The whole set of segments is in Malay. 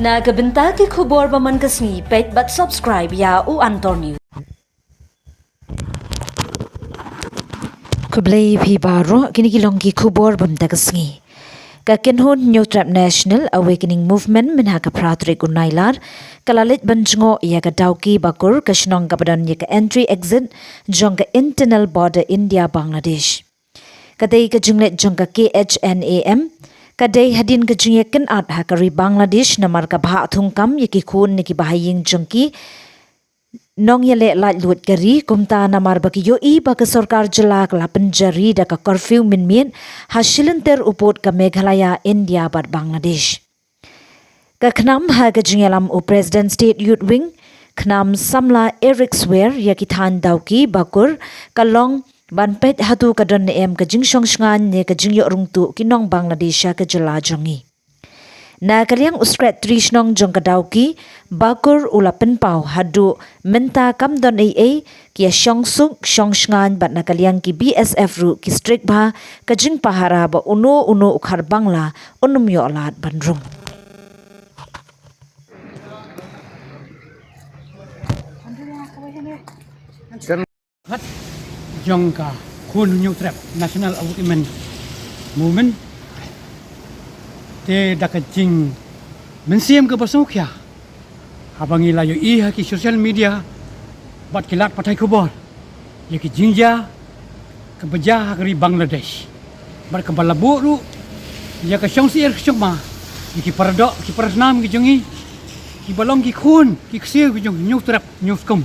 Nagabenta ki khubor baman kasni pet but subscribe ya u Antor News. Kublai phi baro kini kilong ki khubor bamta kasni. Kakenhon New Trap National Awakening Movement minha ka pratrik unailar kalalit banjngo ya ka dauki bakur kashnong kapadan ya ka entry exit jong ka internal border India Bangladesh. Kadai ka junglet jong ka KHNAM kadai hadin ka jungyekan at hakari Bangladesh namar ka bha thungkam yaki khun niki bahaying jongki nong yale lat lut kari kumta namar baki yo I baka sarkar jalak la penjari da ka curfew min hasilenter upot ka Meghalaya India bat Bangladesh. Ka khnam ha ka jingyalam u President State Youth Wing khnam samla Eric Swear yaki than dauki bakur kalong banpet hatu kadon em ka jingshong shngan ne ka jingyo rungtu kinong Bangladesh ka jala jongi. Na kaliang uskret trishnong jong kadauki bakur ulapen pau hadu menta kamdon AA kia shongsuk shongshngan bat na kaliang ki BSF ru ki strict ba kajing pahara ba uno ukhar Bangla unum yo alat bandrung. Jongka Kun New Trap National Awakening Movement te dakajing mensiam ke basukya abang ilayo I ki social media bat kilat patai kubor ya ki jingja ke bejah dari Bangladesh bat ke balabu ru ya ke syongsi syokma ya ki paradok ki parasnam ki jongi ki balong ki kun ki ksir ki jong New Trap newscom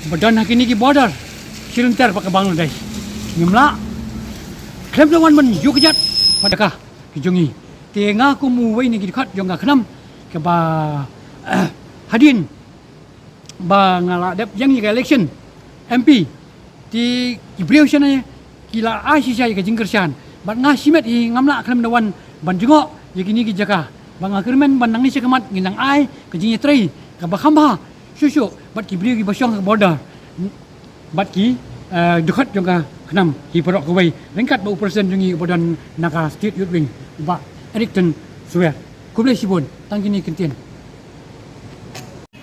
badan hakini ki border Silenter pakai Bangladesh. Nyumla klaim lawan men yukjat padakah kijongi. Tenga ku muwai ni gikat jong khnam ke ba hadin ba ngala dep yang ni election MP ti kibriu sana kila asisa ke jingkersan. Bat ngasimet I ngamla klaim lawan ban jengo yakini ki jaka. Bang akirmen ban nang ni sekamat nginang ai ke jingi trei ke ba khamba susu bat kibriu ki basyong ke border. Bat ki dekat juga kenam ki perok kawai lengkat bau persen jungi badan naka state youth wing ba Erikton Swear kublai sibun tangkini kentian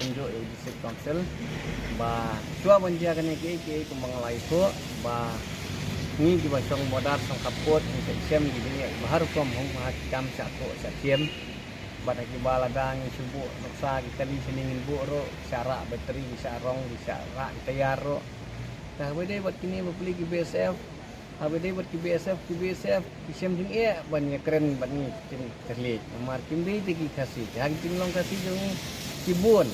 tunjuk district council ba cua banjia kene ki kumbang lai ko ba ni di basong modar song kapot ni sem di ni bahar from hong ma kam sa ko sa tiem ba ki baladang subu noksa ki kali seningin bu ro cara bateri bisa rong bisa ra tayar ro dah bede buat kini beli ki BSF bede buat ki BSF kisem jing banyak keren banyak tin terlik nomor kimbi tiki kasih hang tin long kasih jong kibun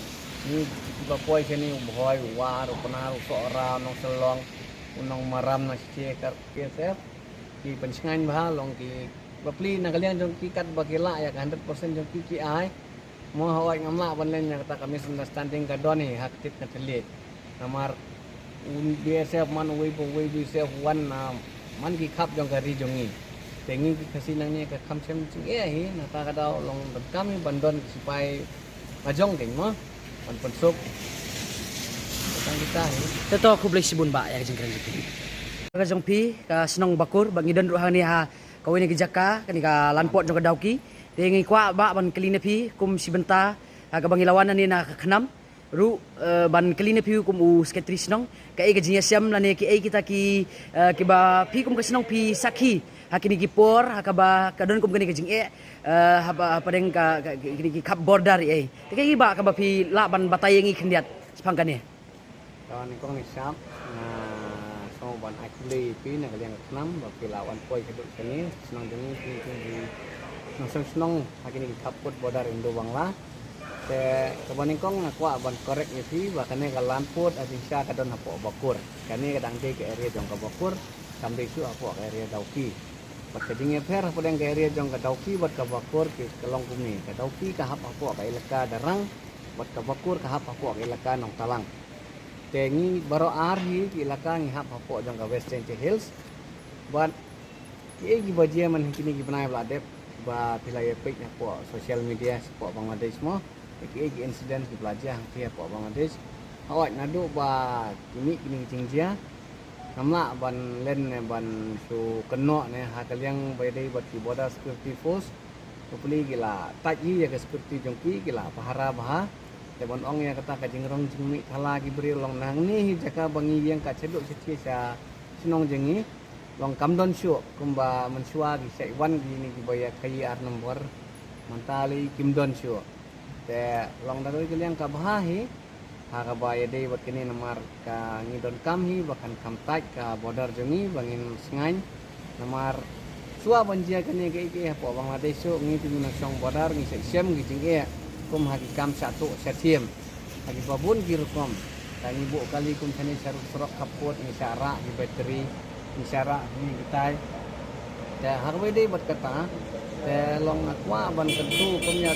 ni ba poi kini boy war penaru seorang nong selong unong maram na cekar BSF ki pensingan bahal long ki beli nakalian jong ki kat bakila ya 100% jong ki ai mo hawai ngamla banlen yang kata kami understanding kadoni hak tit na terlik nomor BSF man way BSF one man ki khap jong kari jongi tengi ki kasi nangnya ke kam sem sing hi nata kadau long kami bandon supaya majong keng mo pan pensuk tang kita hi teto ku blai sibun ba ya jengkren gitu ka jong pi ka senong bakur bang idan ruhang ni ha kawin ki jaka kani ka lanpot jong kadauki tengi kwa ba ban keline pi kum sibenta ka bang ilawan ni na khnam ru ban keline pi kum u sketris nong ka e gajinya siam lane ki e kita ki ba pi kum kasnong pi sakhi hakini ki por hakaba kadon kum kani gajing haba padeng ka kini ki kap border e te ki ba ka ba pi la ban batayengi khendiat spangkane kawan kong ni sap so ban akli pi na kalian kenam ba pi lawan poi keduk kini senang dengi pi senang hakini ki kap border Indo Bangla te kabaning kong akwa ban korek isi bakane kalan put adisa kadon hapo bakur kani kadang ke area jong ka bakur sampai su apo ke area dauki bat kadinge per podeng ke area jong ka dauki bat ka bakur ke kelong kumi ka dauki ka hap apo ka ilaka darang bat ka bakur ka hap apo ka ilaka nong talang tengi baro arhi ki ilaka ngi hap apo jong ka Western Hills bat ki bajia man kini ki banai bladep ba pilai page apo social media apo Bangladesh mo ki insiden ki pelajar ki apo Bangladesh awak nadu ba kini jingjia namla ban len ban su keno ne ha kaliang by day bat ki border security force Kepuli gila taji ya ke seperti jongki gila pahara bah tebon ong yang kata ka jengrong jengmi thala gi beri long nang ni jaka bangi yang ka ceduk setia sa sinong jengi long kamdon syuk kumba mensua gi saiwan gi ni gi baya kai ar nombor mantali kimdon syuk te long dago gi yang ka bah hi ha ka baya dei wat kini namar ka ngidon kam hi bahkan kam taj ka border jengi bangin sengai namar Sua banjia kene ke po Bangladesh ngi tu na song bodar ngi sem ngi jingge kum hagi kam satu setiem hagi babun girukom dan ibu kali kum kene saruk serok kapot ngi syara di bateri ngi syara ngi gitai da harwe dei bat kata te long akwa ban kentu kum ya